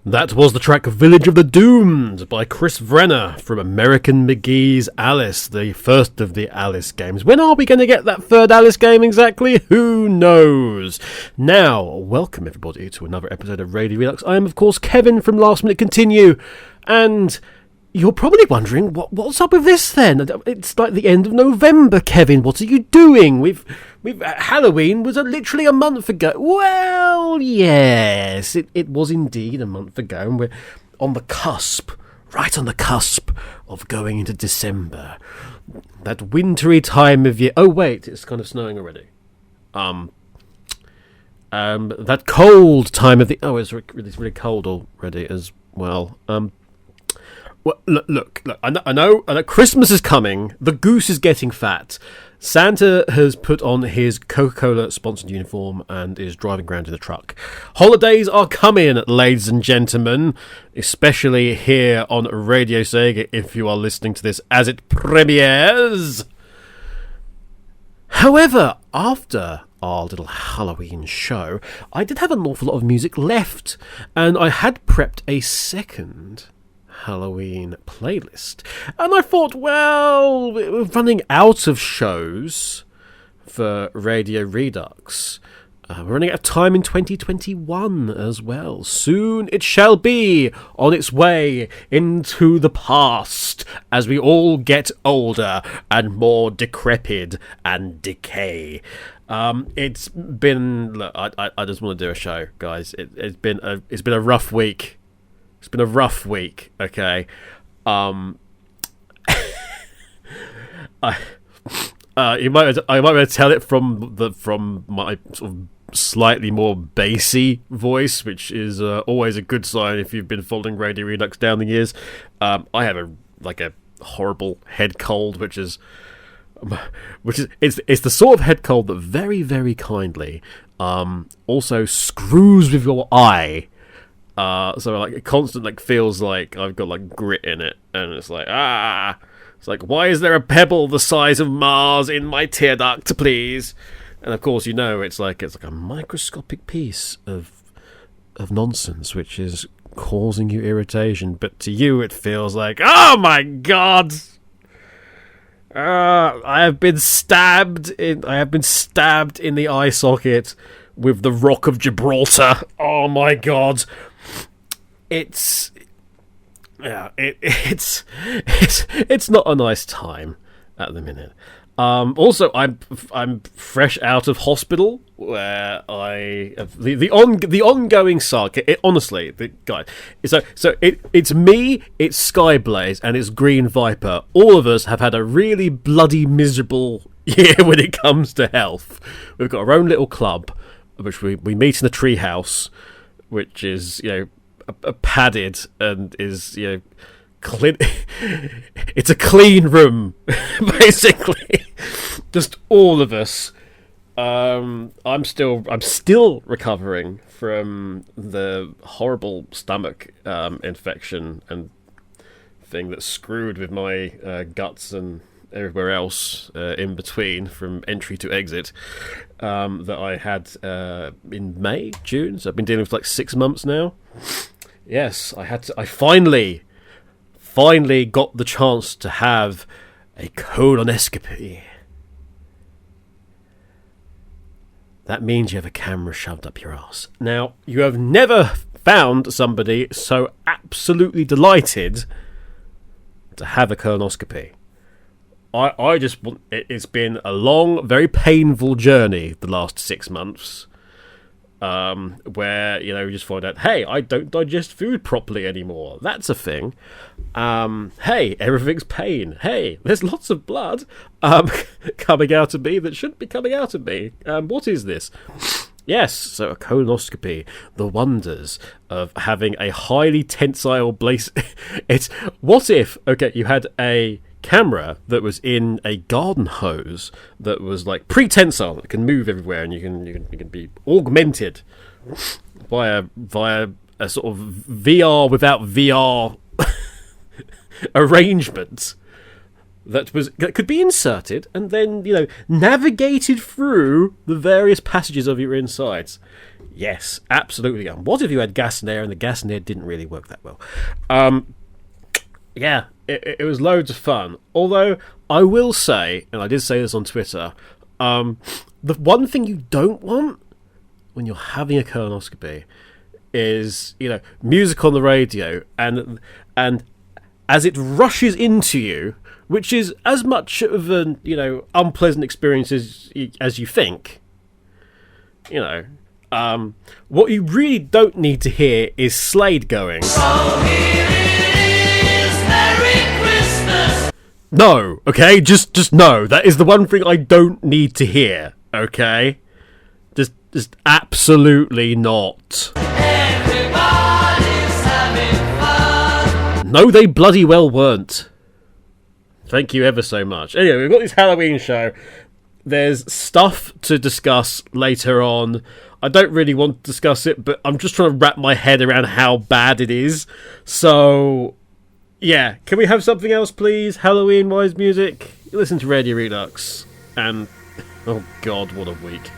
That was the track Village of the Doomed by Chris Vrenna from American McGee's Alice, the first of the Alice games. When are we going to get that third Alice game exactly? Who knows? Now, welcome everybody to another episode of Radio Redux. I am, of course, Kevin from Last Minute Continue, and you're probably wondering, what's up with this then? It's like the end of November, Kevin. What are you doing? Halloween was literally a month ago. Well, yes, it was indeed a month ago, and we're on the cusp, right on the cusp of going into December. That wintry time of year. Oh, wait, it's kind of snowing already. That cold time of the... Oh, it's really cold already as well. Well, look, I know Christmas is coming, the goose is getting fat, Santa has put on his Coca-Cola sponsored uniform and is driving around in a truck. Holidays are coming, ladies and gentlemen, especially here on Radio Sega, if you are listening to this as it premieres. However, after our little Halloween show, I did have an awful lot of music left, and I had prepped a second Halloween playlist, and I thought, well, we're running out of shows for Radio Redux. We're running out of time in 2021 as well. Soon it shall be on its way into the past as we all get older and more decrepit and decay. It's been... Look, I just want to do a show, guys. It's been a rough week. It's been a rough week, okay? I might be able to tell it from my sort of slightly more bassy voice, which is always a good sign if you've been following Radio Redux down the years. I have a horrible head cold, which is it's the sort of head cold that very, very kindly also screws with your eye. So it constant feels like I've got grit in it, and it's it's like, why is there a pebble the size of Mars in my tear duct, please? And of course, it's like a microscopic piece of nonsense which is causing you irritation, but to you it feels like, oh my god, I have been stabbed in the eye socket with the Rock of Gibraltar. Oh my god. It's not a nice time at the minute. Also, I'm fresh out of hospital, where I the ongoing saga. Honestly, guys, it's me, it's Skyblaze, and it's Green Viper. All of us have had a really bloody miserable year when it comes to health. We've got our own little club, which we meet in the treehouse, which is a padded and is it's a clean room, basically. Just all of us. I'm still recovering from the horrible stomach infection and thing that screwed with my guts and everywhere else in between from entry to exit that I had in May, June. So I've been dealing with like 6 months now. Yes, I finally got the chance to have a colonoscopy. That means you have a camera shoved up your ass. Now, you have never found somebody so absolutely delighted to have a colonoscopy. I just want... It's been a long, very painful journey the last 6 months. Where, you just find out, hey, I don't digest food properly anymore. That's a thing. Hey, everything's pain. Hey, there's lots of blood coming out of me that shouldn't be coming out of me. What is this? Yes, so a colonoscopy, the wonders of having a highly tensile place. It's, what if, okay, you had a camera that was in a garden hose that was like pre-tensile, that can move everywhere, and you can be augmented via a sort of VR without VR arrangement that could be inserted and then navigated through the various passages of your insides. Yes, absolutely. And what if you had gas and air and the gas and air didn't really work that well? Yeah, it was loads of fun. Although, I will say, and I did say this on Twitter, the one thing you don't want when you're having a colonoscopy is, music on the radio, and as it rushes into you, which is as much of an, unpleasant experience as you think, what you really don't need to hear is Slade going, "So here it is, Merry Christmas." No, okay, just no. That is the one thing I don't need to hear, okay? Just absolutely not. Everybody's having fun. No, they bloody well weren't. Thank you ever so much. Anyway, we've got this Halloween show. There's stuff to discuss later on. I don't really want to discuss it, but I'm just trying to wrap my head around how bad it is. So, yeah. Can we have something else, please? Halloween-wise music? Listen to Radio Redux. And, oh god, what a week.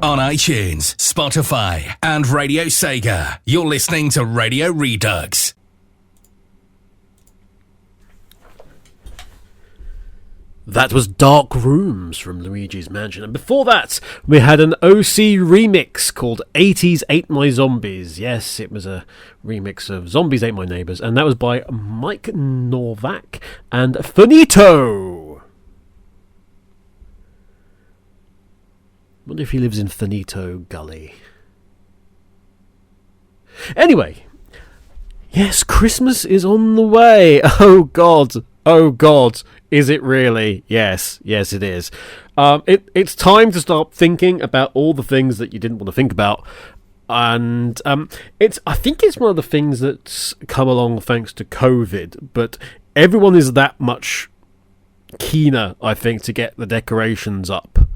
On iTunes, Spotify, and Radio Sega, you're listening to Radio Redux. That was Dark Rooms from Luigi's Mansion. And before that, we had an OC remix called 80s Ate My Zombies. Yes, it was a remix of Zombies Ate My Neighbours. And that was by Mike Norvak and Fernito. Wonder if he lives in Fernito Gully. Anyway, yes, Christmas is on the way. Oh God, is it really? Yes, it is. It's time to start thinking about all the things that you didn't want to think about, and I think it's one of the things that's come along thanks to COVID. But everyone is that much keener, I think, to get the decorations up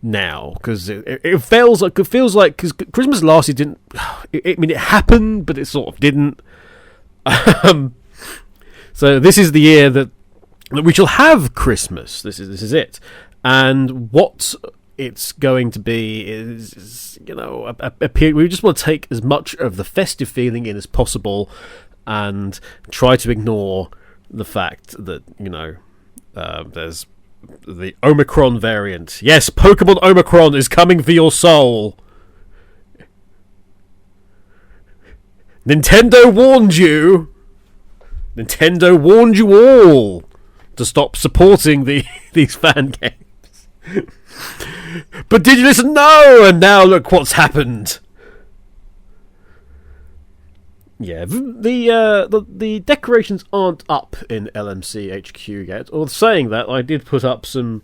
now, because it feels like because Christmas last year didn't. It happened, but it sort of didn't. So this is the year that we shall have Christmas. This is it, And what it's going to be is a period. We just want to take as much of the festive feeling in as possible, and try to ignore the fact that there's the Omicron variant. Yes, Pokemon Omicron is coming for your soul. Nintendo warned you. Nintendo warned you all to stop supporting these fan games. But did you listen? No! And now look what's happened. Yeah, the decorations aren't up in LMC HQ yet. Or saying that, I did put up some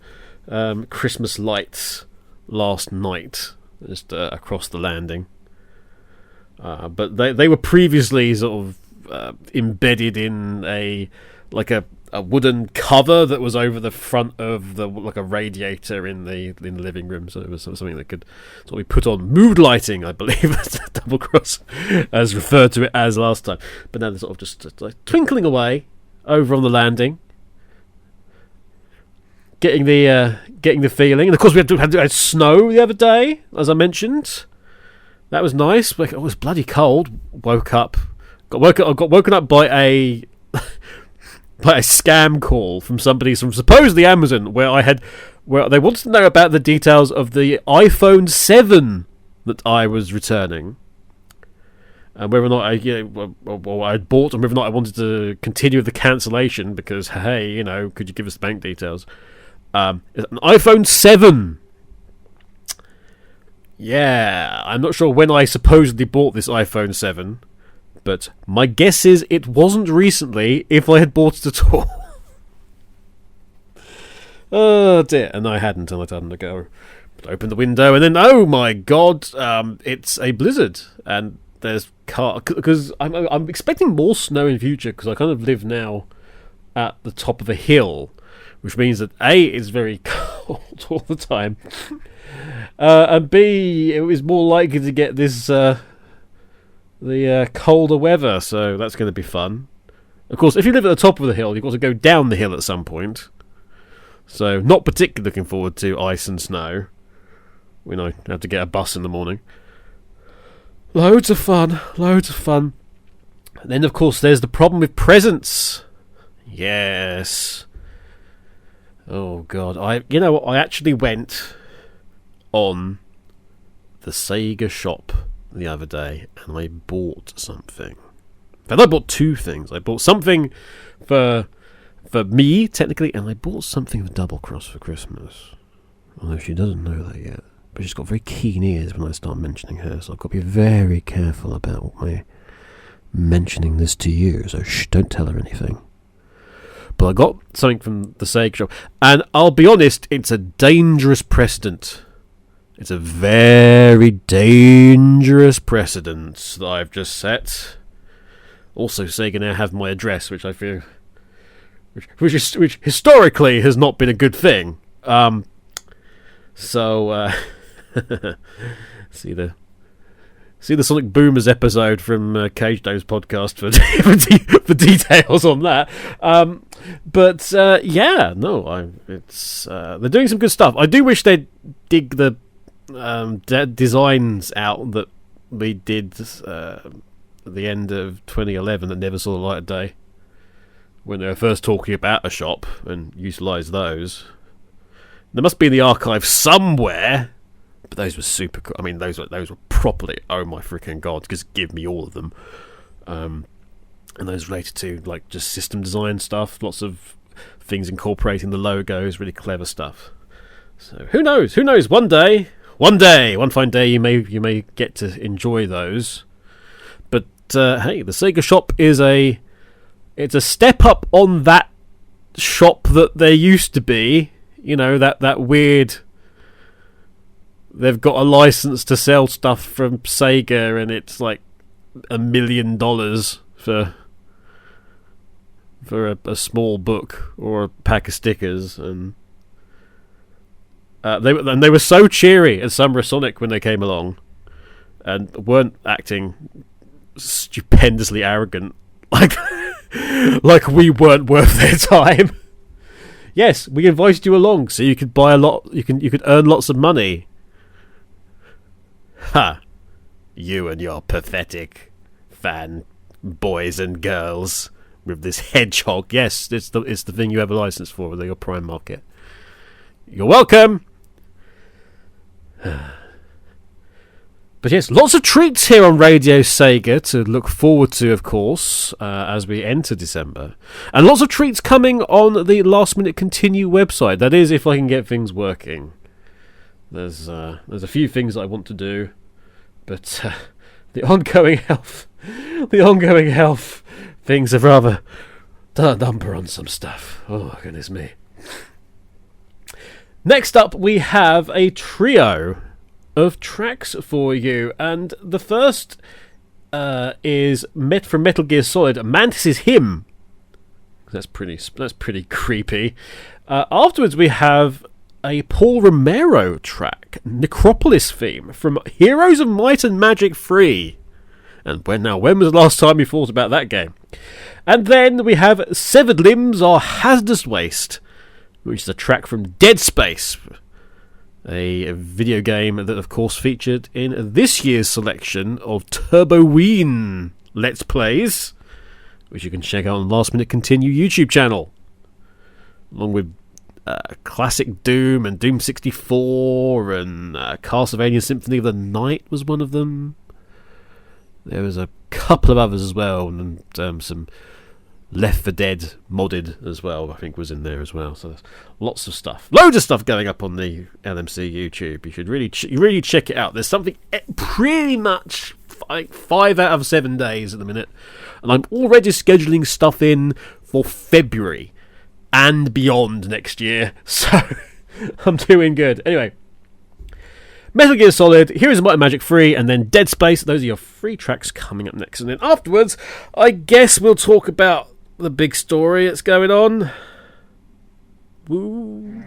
Christmas lights last night, just across the landing. But they were previously sort of embedded in a wooden cover that was over the front of a radiator in the living room, so it was something that could sort of be put on mood lighting, I believe. Double Cross as referred to it as last time. But now they're sort of just like twinkling away over on the landing, getting the feeling. And of course we had snow the other day, as I mentioned. That was nice. It was bloody cold. Got woken up by a scam call from somebody from supposedly Amazon, where they wanted to know about the details of the iPhone 7 that I was returning, and whether or not I'd bought, and whether or not I wanted to continue the cancellation because hey, could you give us the bank details? An iPhone 7. Yeah, I'm not sure when I supposedly bought this iPhone 7. But my guess is it wasn't recently, if I had bought it at all. Oh dear, and I hadn't, and I had to go open the window, and then, oh my god, it's a blizzard, and there's because I'm expecting more snow in future, because I kind of live now at the top of a hill, which means that A, it's very cold all the time, and B, it was more likely to get this the colder weather, so that's going to be fun. Of course, if you live at the top of the hill, you've got to go down the hill at some point. So, not particularly looking forward to ice and snow when I have to get a bus in the morning. Loads of fun. And then, of course, there's the problem with presents. Yes. Oh, God. I actually went on the Sega shop the other day, and I bought something. In fact, I bought two things. I bought something for me, technically, and I bought something for Double Cross for Christmas. Although she doesn't know that yet. But she's got very keen ears when I start mentioning her, so I've got to be very careful about my mentioning this to you, so don't tell her anything. But I got something from the Sega shop, and I'll be honest, it's a dangerous precedent. It's a very dangerous precedent that I've just set. Also, Sega now have my address, which I feel, which historically has not been a good thing. So see the Sonic Boomers episode from Cage Dave's podcast for details on that. They're doing some good stuff. I do wish they'd dig the designs out that we did at the end of 2011 that never saw the light of day when they were first talking about a shop, and utilise those. They must be in the archive somewhere, but those were super cool. I mean, those were properly, oh my freaking god, just give me all of them. And those related to just system design stuff, lots of things incorporating the logos, really clever stuff. So who knows? One fine day, you may get to enjoy those. But hey, the Sega shop is a step up on that shop that there used to be. That weird. They've got a license to sell stuff from Sega, and it's like $1 million for a small book or a pack of stickers, and. They were so cheery at Summer of Sonic when they came along, and weren't acting stupendously arrogant, like we weren't worth their time. Yes, we invited you along so you could buy a lot. You could earn lots of money. Ha! You and your pathetic fan boys and girls with this hedgehog. Yes, it's the thing you have a license for with your Prime Market. You're welcome. But yes, lots of treats here on Radio Sega to look forward to, of course, as we enter December. And lots of treats coming on the Last Minute Continue website. That is, if I can get things working. There's a few things I want to do, but the ongoing health things have rather done a number on some stuff. Oh, goodness me. Next up, we have a trio of tracks for you, and the first is from Metal Gear Solid, Mantis' Hymn. That's pretty creepy. Afterwards, we have a Paul Romero track, Necropolis theme from Heroes of Might and Magic 3. And when was the last time you thought about that game? And then we have Severed Limbs or Hazardous Waste, which is a track from Dead Space, a video game that, of course, featured in this year's selection of Turboween Let's Plays, which you can check out on the Last Minute Continue YouTube channel, along with classic Doom and Doom 64 and Castlevania Symphony of the Night was one of them. There was a couple of others as well, and some Left 4 Dead modded as well, I think, was in there as well. So there's lots of stuff, loads of stuff going up on the LMC YouTube. You should really check it out. There's something pretty much like 5 out of 7 days at the minute, and I'm already scheduling stuff in for February and beyond next year, so I'm doing good. Anyway, Metal Gear Solid, Heroes of Might and Magic 3, and then Dead Space. Those are your 3 tracks coming up next. And then afterwards, I guess we'll talk about the big story that's going on. Woo.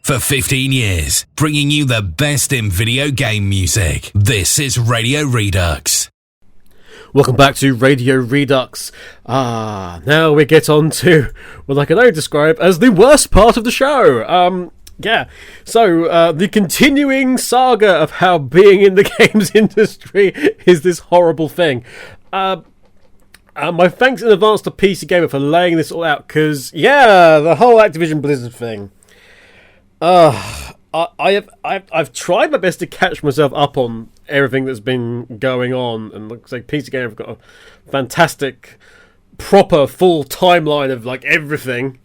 For 15 years, bringing you the best in video game music. This is Radio Redux. Welcome back to Radio Redux. Now we get on to what I can only describe as the worst part of the show. So the continuing saga of how being in the games industry is this horrible thing. My thanks in advance to PC Gamer for laying this all out, because, the whole Activision Blizzard thing. I've tried my best to catch myself up on everything that's been going on, and looks like PC Gamer have got a fantastic, proper, full timeline of like everything.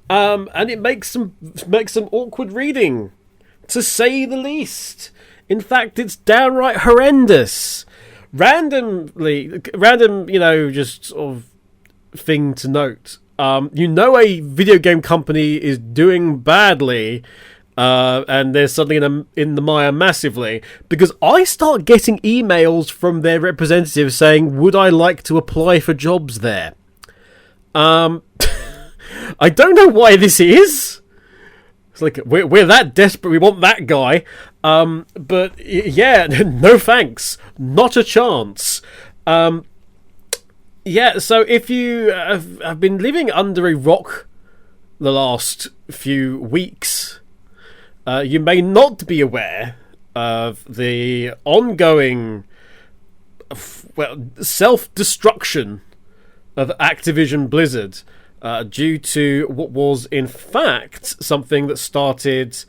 And it makes some awkward reading, to say the least. In fact, it's downright horrendous. Random, just sort of thing to note. A video game company is doing badly, and they're suddenly in the mire massively, because I start getting emails from their representatives saying, would I like to apply for jobs there? I don't know why this is. It's like, we're that desperate, we want that guy. But yeah, no thanks. Not a chance. So if you have been living under a rock the last few weeks, you may not be aware of the ongoing self-destruction of Activision Blizzard, due to what was in fact something that started.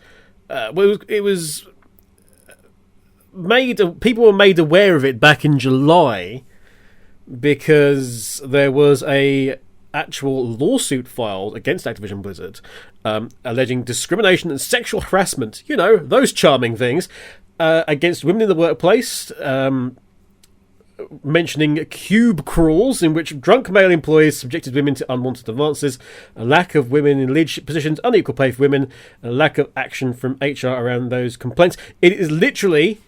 It was made. People were made aware of it back in July, because there was a actual lawsuit filed against Activision Blizzard, alleging discrimination and sexual harassment. You know, those charming things, against women in the workplace. Mentioning cube crawls in which drunk male employees subjected women to unwanted advances, a lack of women in leadership positions, unequal pay for women, a lack of action from HR around those complaints. It is literally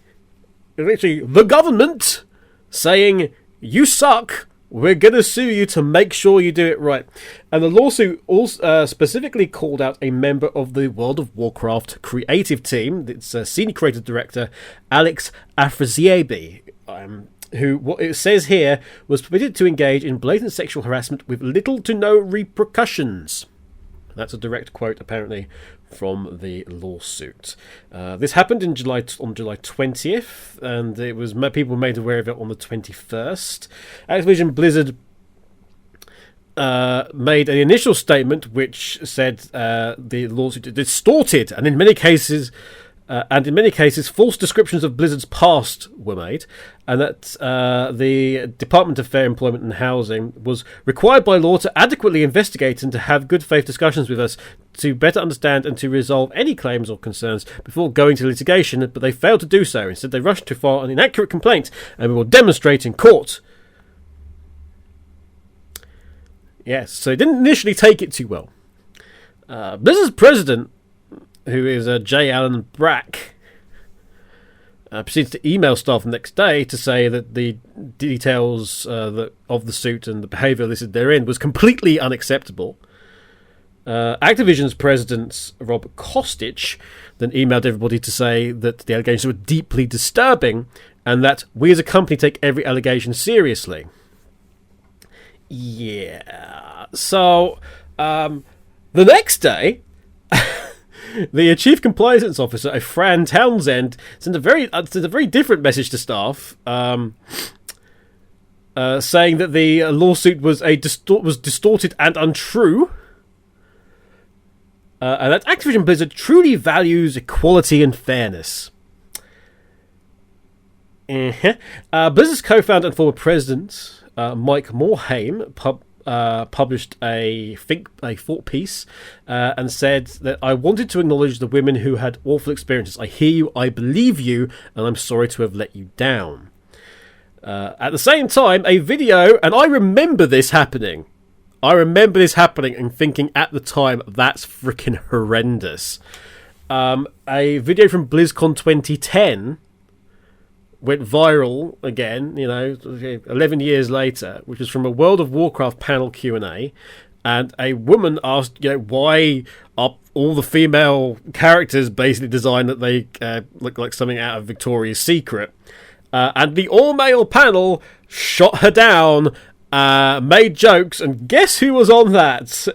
the government saying, you suck, we're going to sue you to make sure you do it right. And the lawsuit also specifically called out a member of the World of Warcraft creative team, its senior creative director, Alex Afrasiabi, who, what it says here, was permitted to engage in blatant sexual harassment with little to no repercussions. That's a direct quote, apparently, from the lawsuit. This happened on July 20th, and it was people were made aware of it on the 21st. Activision Blizzard made an initial statement which said the lawsuit distorted, and in many cases, false descriptions of Blizzard's past were made, and that the Department of Fair Employment and Housing was required by law to adequately investigate and to have good faith discussions with us to better understand and to resolve any claims or concerns before going to litigation, but they failed to do so. Instead, they rushed to file an inaccurate complaint, and we will demonstrate in court. Yes, so they didn't initially take it too well. Blizzard's president, who is J. Allen Brack, proceeds to email staff the next day to say that the details of the suit and the behaviour listed therein was completely unacceptable. Activision's president, Rob Kostic, then emailed everybody to say that the allegations were deeply disturbing and that we as a company take every allegation seriously. Yeah. So, the next day, the Chief Compliance Officer, Fran Townsend, sent a very different message to staff, saying that the lawsuit was distorted and untrue, and that Activision Blizzard truly values equality and fairness. Blizzard's co-founder and former president, Mike Morhaime, published a thought piece and said that I wanted to acknowledge the women who had awful experiences. I hear you, I believe you, and I'm sorry to have let you down. At the same time, a video, and I remember this happening and thinking at the time, that's freaking horrendous. A video from BlizzCon 2010 went viral again, 11 years later, which was from a World of Warcraft panel Q&A, and a woman asked, why are all the female characters basically designed that they look like something out of Victoria's Secret? And the all-male panel shot her down, made jokes, and guess who was on that?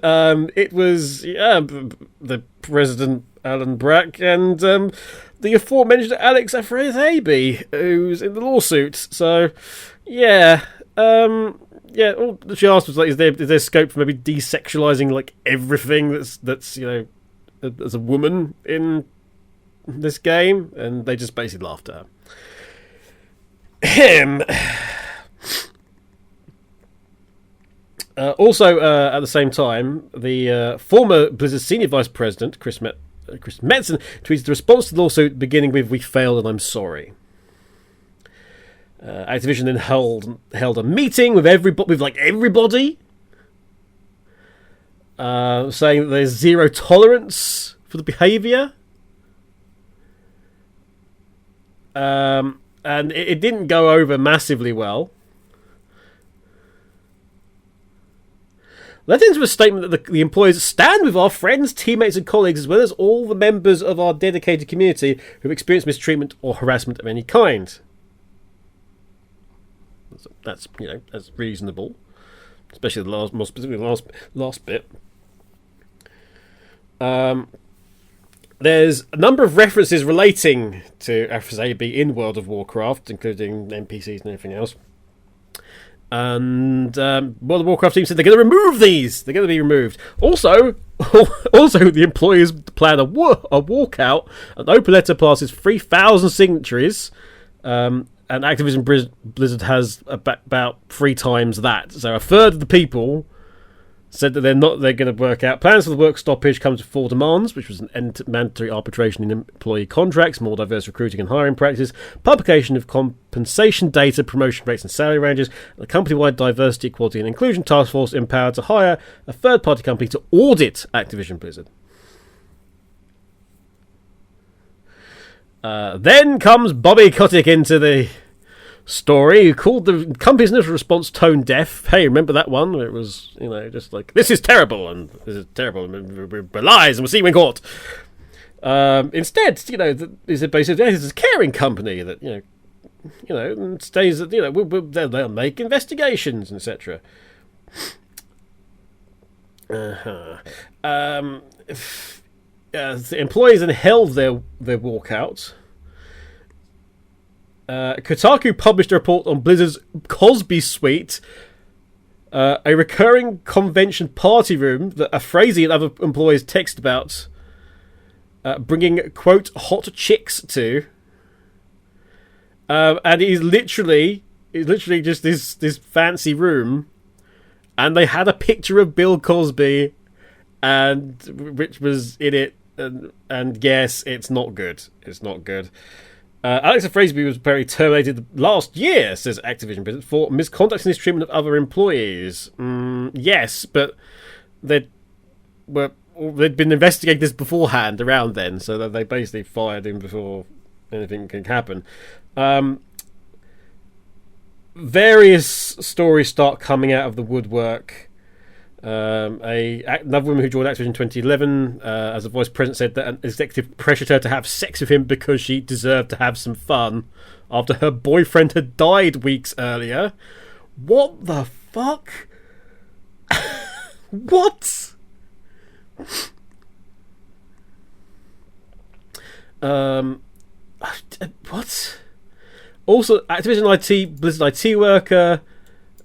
It was the President Alan Brack and the aforementioned Alex Afrasiabi, who's in the lawsuit. So, all she asked was, like, is there scope for maybe desexualizing, like, everything that's as a woman in this game? And they just basically laughed at her. Also, at the same time, the former Blizzard senior vice president, Chris Metzen, tweeted the response to the lawsuit beginning with, "We failed and I'm sorry." Activision then held a meeting with everybody, saying that there's zero tolerance for the behaviour. And it didn't go over massively well. Led into a statement that the employees stand with our friends, teammates and colleagues, as well as all the members of our dedicated community who have experienced mistreatment or harassment of any kind. That's that's reasonable, especially more specifically the last bit. There's a number of references relating to Afrasiabi in World of Warcraft, including NPCs and everything else. And World of Warcraft team said they're going to remove these. They're going to be removed. Also, the employers plan a walkout. An open letter passes 3,000 signatories. And Activision Blizzard has about 3 times that. So a third of the people said that they're going to work out. Plans for the work stoppage comes with 4 demands, which was an end to mandatory arbitration in employee contracts, more diverse recruiting and hiring practices, publication of compensation data, promotion rates and salary ranges, and a company-wide diversity, equality and inclusion task force empowered to hire a third-party company to audit Activision Blizzard. Then comes Bobby Kotick into the story, who called the company's initial response tone deaf. Hey, remember that one where it was, just like, this is terrible, and we're lies, and we'll see you in court. Instead, is it basically this is a caring company that stays that they'll make investigations, etc. The employees then held their walkout. Kotaku published a report on Blizzard's Cosby Suite, a recurring convention party room that Afrasiabi and other employees text about, bringing, quote, hot chicks to. And it's literally just this fancy room, and they had a picture of Bill Cosby, and which was in it, and yes, it's not good. It's not good. Alex Afrasiabi was apparently terminated last year, says Activision Blizzard, for misconduct and mistreatment of other employees. Yes, but they'd been investigating this beforehand around then, so that they basically fired him before anything could happen. Various stories start coming out of the woodwork. Another woman who joined Activision in 2011 as a vice president said that an executive pressured her to have sex with him because she deserved to have some fun after her boyfriend had died weeks earlier. What the fuck? What? What? Also, Activision Blizzard IT worker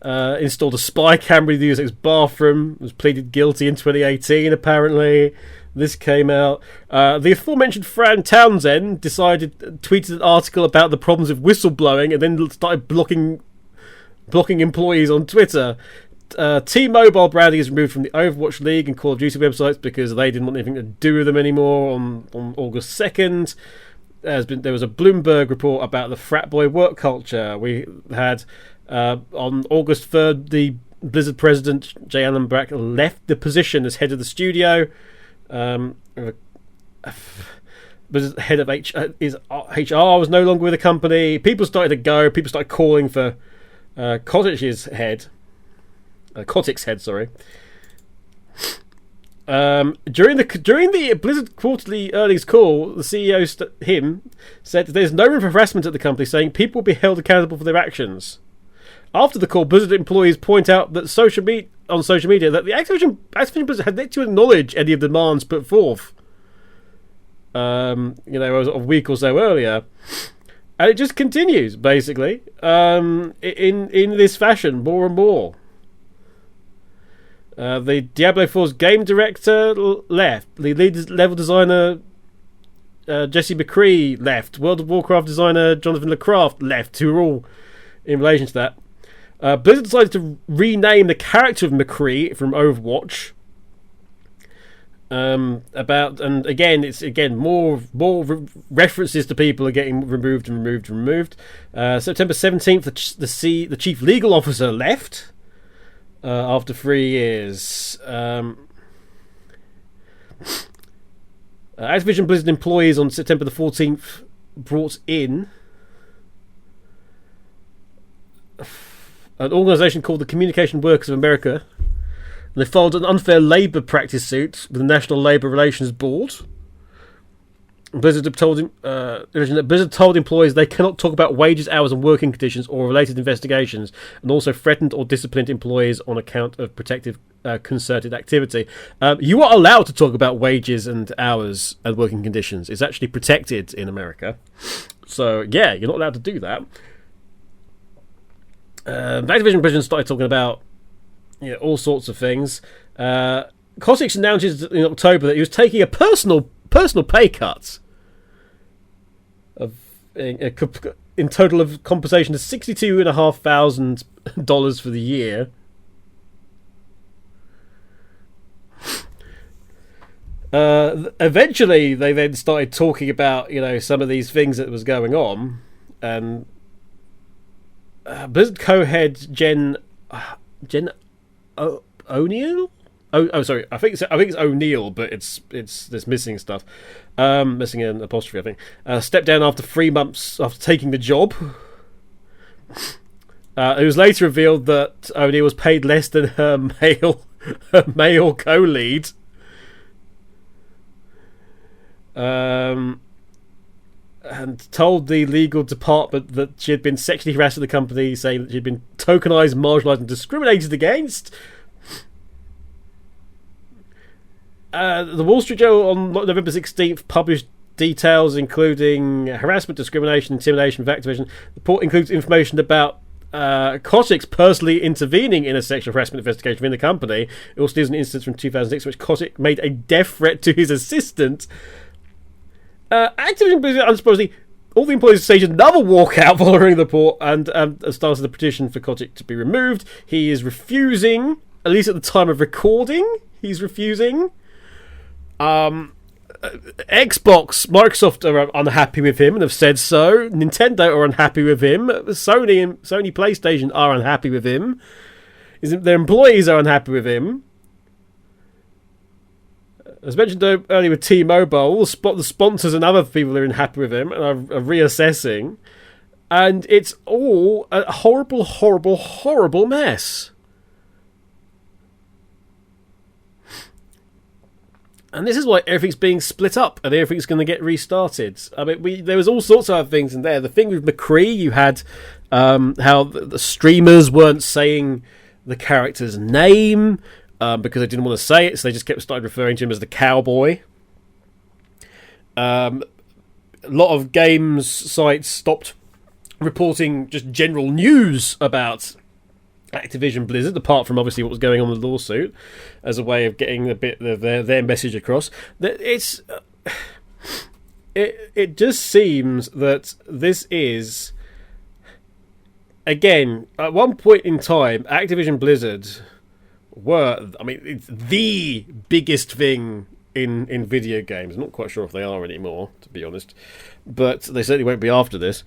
installed a spy camera in the USX bathroom, was pleaded guilty in 2018, apparently. This came out. The aforementioned Fran Townsend tweeted an article about the problems of whistleblowing and then started blocking employees on Twitter. T-Mobile branding is removed from the Overwatch League and Call of Duty websites because they didn't want anything to do with them anymore on August 2nd. There was a Bloomberg report about the frat boy work culture. We had on August 3rd, the Blizzard president, J. Allen Brack, left the position as head of the studio. Head of HR was no longer with the company. People started to go. People started calling for Kotick's head. During the Blizzard quarterly earnings call, the CEO said that there's no room for harassment at the company, saying people will be held accountable for their actions. After the call, Blizzard employees point out that on social media that the Activision Blizzard had yet to acknowledge any of the demands put forth. A week or so earlier, and it just continues basically in this fashion more and more. The Diablo 4's game director left. The lead level designer Jesse McCree left. World of Warcraft designer Jonathan LeCraft left, who are all in relation to that. Blizzard decided to rename the character of McCree from Overwatch. It's more references to people are getting removed. September 17th, the chief legal officer left. After 3 years. Activision Blizzard employees on September the 14th brought in an organisation called the Communication Workers of America. And they filed an unfair labour practice suit with the National Labour Relations Board. Blizzard told employees they cannot talk about wages, hours, and working conditions or related investigations, and also threatened or disciplined employees on account of protective concerted activity. You are allowed to talk about wages and hours and working conditions. It's actually protected in America. So, yeah, you're not allowed to do that. Activision Blizzard started talking about all sorts of things. Kotick announced in October that he was taking a personal pay cut of in total of compensation of $62,500 for the year. Eventually, they then started talking about some of these things that was going on, and Blizzard co-head Jen O'Neill. Sorry. I think it's O'Neill, but it's there's missing stuff, missing an apostrophe. I think stepped down after 3 months after taking the job. It was later revealed that O'Neill was paid less than her male co-lead. And told the legal department that she had been sexually harassed at the company, saying that she'd been tokenized, marginalized, and discriminated against. The Wall Street Journal on November 16th published details including harassment, discrimination, intimidation with Activision. The report includes information about Kotick's personally intervening in a sexual harassment investigation within the company. It also gives an instance from 2006 in which Kotick made a death threat to his assistant. Activision Blizzard, unsurprisingly, all the employees staged another walkout following the report and started a petition for Kotick to be removed. He is refusing, at least at the time of recording, he's refusing. Xbox, Microsoft are unhappy with him and have said so. Nintendo are unhappy with him. Sony PlayStation are unhappy with him. Their employees are unhappy with him. As mentioned earlier with T-Mobile, the sponsors and other people are unhappy with him and are reassessing. And it's all a horrible, horrible, horrible mess. And this is why everything's being split up and everything's going to get restarted. I mean, there was all sorts of other things in there. The thing with McCree, you had how the streamers weren't saying the character's name because they didn't want to say it, so they just started referring to him as the cowboy. A lot of games sites stopped reporting just general news about Activision Blizzard, apart from obviously what was going on with the lawsuit, as a way of getting a bit of their message across. It just seems that this is, again, at one point in time, Activision Blizzard it's the biggest thing in video games. I'm not quite sure if they are anymore, to be honest, but they certainly won't be after this.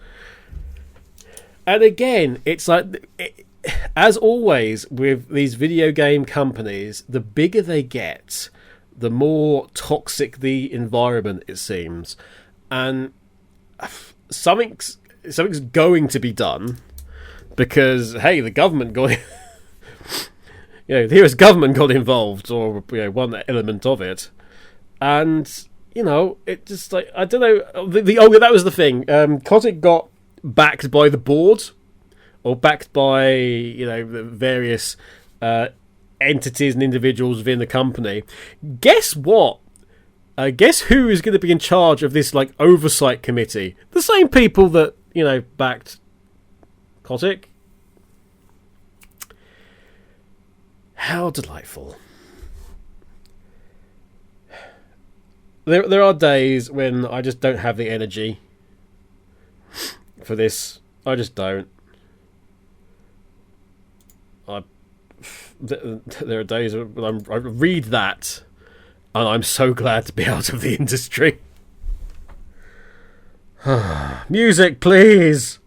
And again, it's like, as always with these video game companies, the bigger they get, the more toxic the environment, it seems. And something's going to be done because, hey, the government the US government got involved, or one element of it, and it just like I don't know. That was the thing. Kotick got backed by the board, or backed by the various entities and individuals within the company. Guess what? Guess who is going to be in charge of this oversight committee? The same people that backed Kotick. How delightful. There are days when I just don't have the energy for this. I just don't. There are days when I read that and I'm so glad to be out of the industry. Music, please!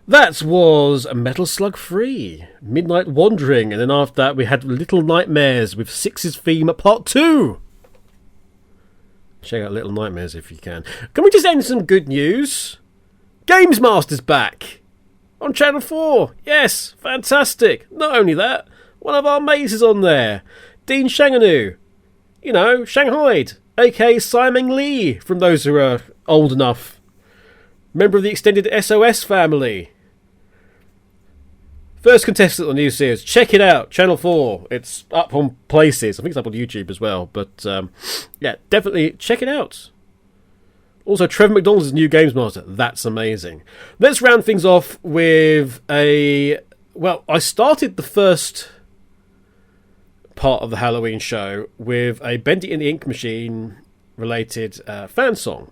That was Metal Slug 3, Midnight Wandering, and then after that we had Little Nightmares with Six's Theme Part 2. Check out Little Nightmares if you can. Can we just end some good news? Games Master's back on Channel 4. Yes, fantastic. Not only that, one of our mates is on there. Dean Shanganu. You know, Shanghaied, aka Simon Lee, from those who are old enough. Member of the extended SOS family. First contestant on the new series. Check it out, Channel 4. It's up on places. I think it's up on YouTube as well. But, yeah, definitely check it out. Also, Trevor McDonald's new Games Master. That's amazing. Let's round things off with a... Well, I started the first part of the Halloween show with a Bend It in the Ink Machine related fan song.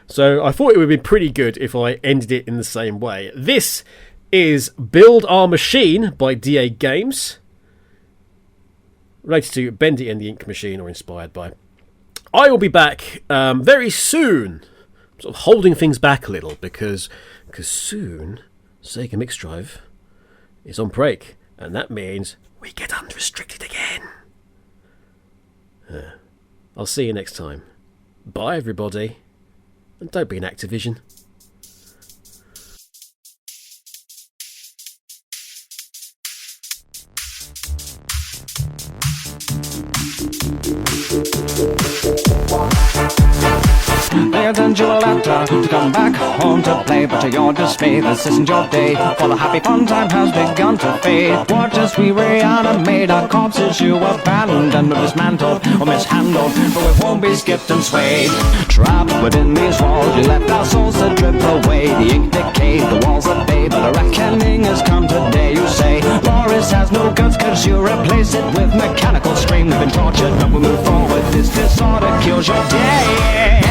So I thought it would be pretty good if I ended it in the same way. This is Build Our Machine by DA Games, related to Bend It in the Ink Machine, or inspired by. I will be back very soon, sort of holding things back a little, because soon Sega Mix Drive is on break, and that means we get unrestricted again. I'll see you next time. Bye, everybody, and don't be an Activision. They attend you a letter to come back home to play, but to your dismay, this isn't your day, for the happy fun time has begun to fade. Watch as we reanimate our corpses you abandoned, or dismantled, or mishandled, but we won't be skipped and swayed. Trapped within these walls, we left our souls to drip away. The ink decayed, the walls are bay, but a reckoning has come today. You say, Boris has no guts, cause you replace it with mechanical stream. We've been tortured, but we move forward. This disorder kills your day.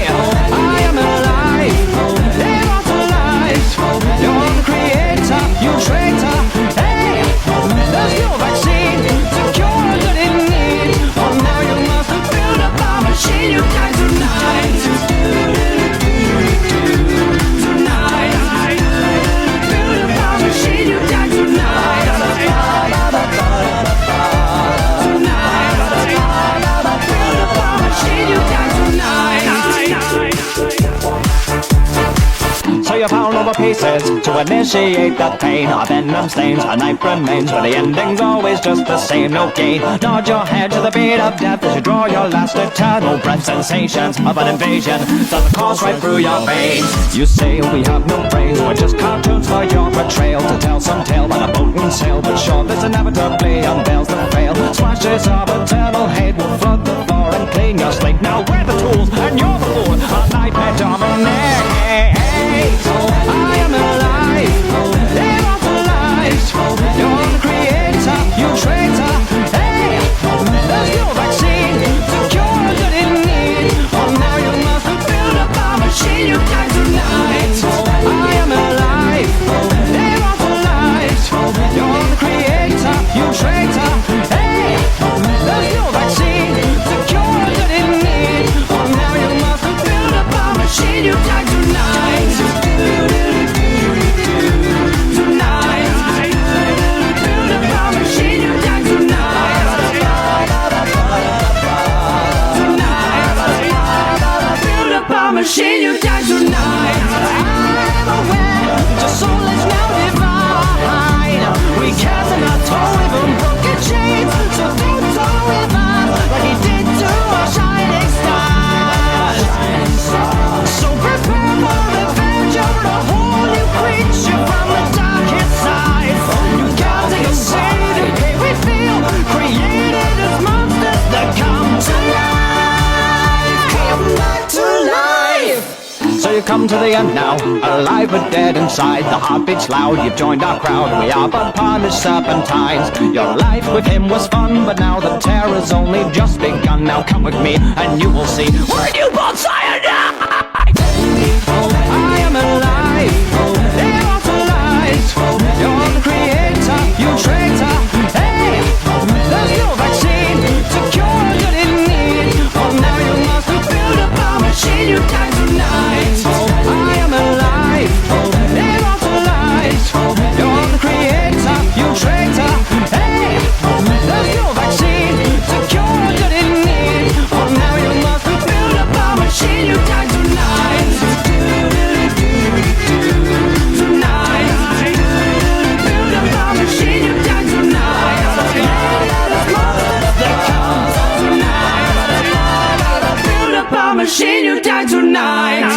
I am alive, immortalized. You're the creator, you traitor. Hey, there's no vaccine to cure that in need. Oh, now you must build up a machine. You die tonight. Tonight, build up a machine. You die tonight. Tonight, build up a machine. You die tonight. So you pound over pieces to initiate the pain. Our venom stains, a knife remains, but the ending's always just the same, no gain. Nod your head to the beat of death as you draw your last eternal breath. Sensations of an invasion does the course right through your veins. You say we have no brains, we're just cartoons for your betrayal. To tell some tale by the boat and sail, but sure this inevitably unveils the frail. Splashes of eternal hate will flood the floor and clean your slate. Now we're the tools and you're the fool, a nightmare dominate. I am alive, immortalized. You're the creator, you traitor. Hey, there's no vaccine to cure that in need. Oh, now you must build up a machine. You die tonight. I am alive, immortalized. You're the creator, you traitor. Hey, there's no vaccine to cure that in need. Oh, now you must build up a machine. You die tonight. Machine, you die tonight. I'm aware, your soul is now divine. We cast an atoll, even broken chains. So don't toll with us like he did to our shining stars. So prepare for revenge. You're a whole new creature from the darkest side. You gotta take a save, the way we feel. Created as monsters that come to life. Come back to life. So you come to the end now, alive but dead inside. The heartbeat's loud, you've joined our crowd. We are but polished serpentines. Your life with him was fun, but now the terror's only just begun. Now come with me and you will see we're newborn cyanide. I am alive, immortalized. You're the creator, you traitor. Hey, there's no vaccine to cure that in need. Oh, now you must build up a machine. You die tonight. I am alive, immortalized. machine, you die tonight.